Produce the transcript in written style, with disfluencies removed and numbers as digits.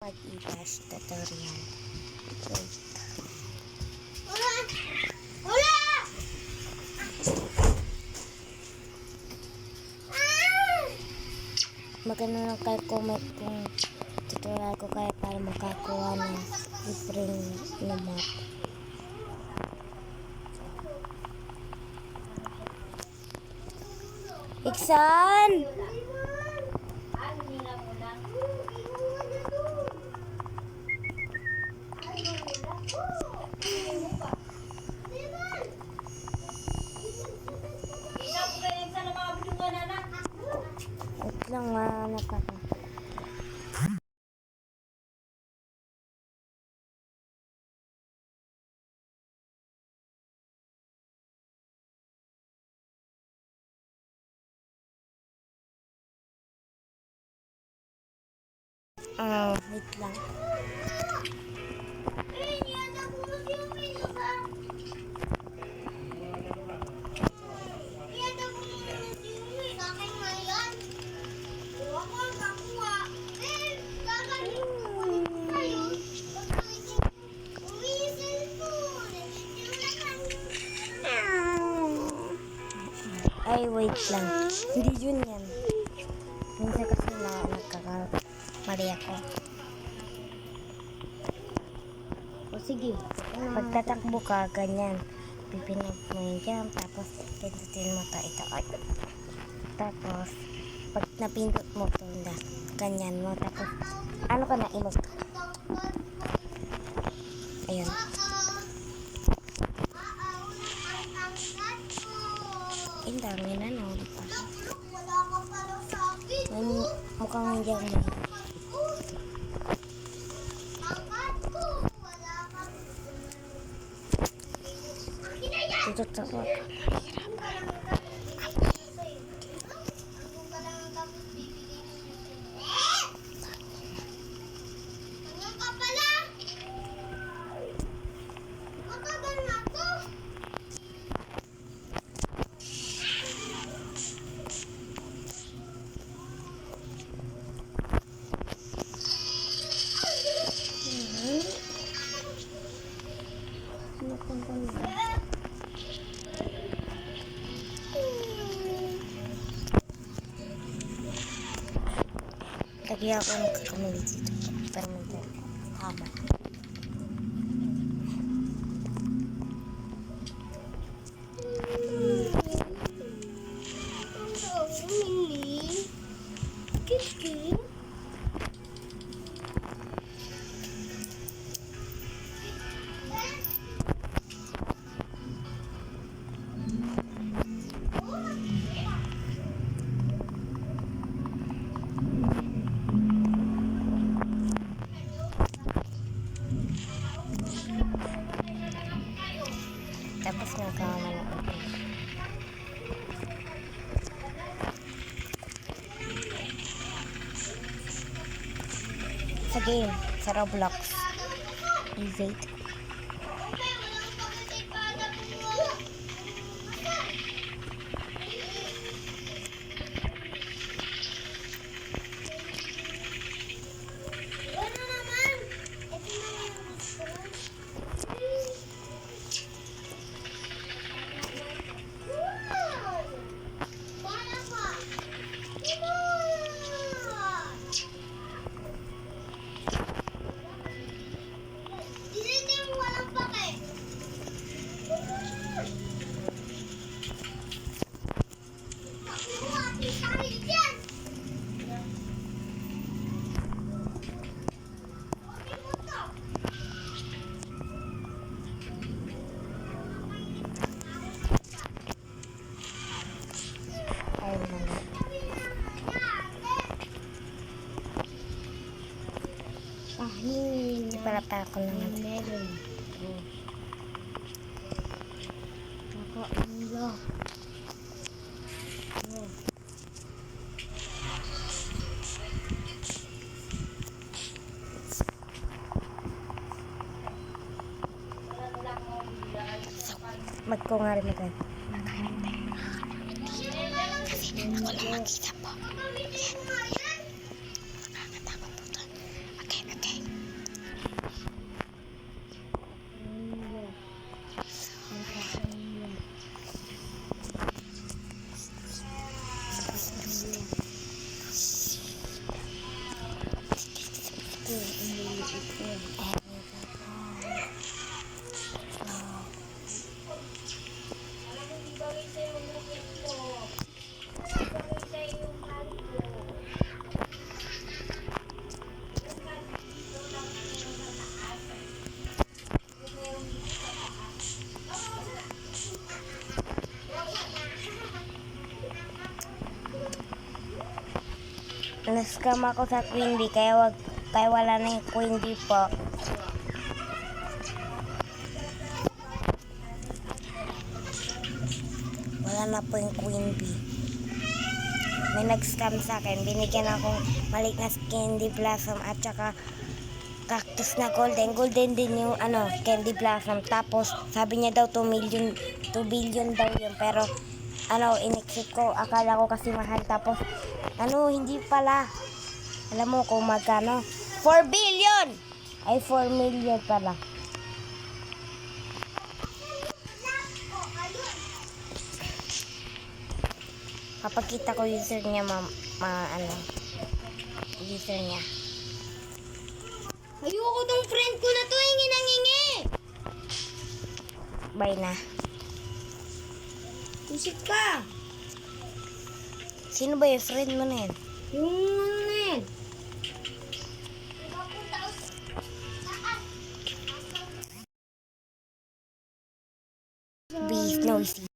Mag-i-dash tutorial. Wait. Wala! Magano lang kayo comment kung tutorial ko kayo para makakuha ng libreng na map. Iksan! Wait lang, mahanap ako. Wait lang. Ay, wait lang. Hindi yun yan. Minsan kasi nagkakamali ako. O sige, pagtatakbo ka, ganyan. Pipinag mo yung jump, tapos pindutin mo ito. Ay. Tapos, pag napindot mo ito, ganyan mo. Tapos, ano ka na, emote ka. Ayun. Ang dami na, no? May mukhang hindi ako may. Tutot ako. Lagi ako nagkakamali dito. Pero may haba. Tapos nagkaman ako. Sa game, sa Roblox. Evade. Para ako lang natin. Magkungari mo tayo. Kasi ako lang mag-isa po. Nakakatakot po ito. Okay. ko. Ang liliit ko. Na-scam ako sa Queen Bee, kaya wala na yung Queen Bee po. Wala na po yung Queen Bee. May nag-scam sa akin. Binigyan akong maliit na Candy Blossom at saka cactus na golden. Golden din yung Candy Blossom. Tapos sabi niya daw 2 billion daw yun. Pero in-exit ko. Akala ko kasi mahal. Tapos hindi pala. Alam mo kung magkano? 4 billion! Ay, 4 million pala. Papakita ko user niya, user niya. Ayoko tong friend ko na to, hingi nang hingi. Bye na. Isip ka. Sino ba yung friend mo na yan? Yung na yan. Be nosy.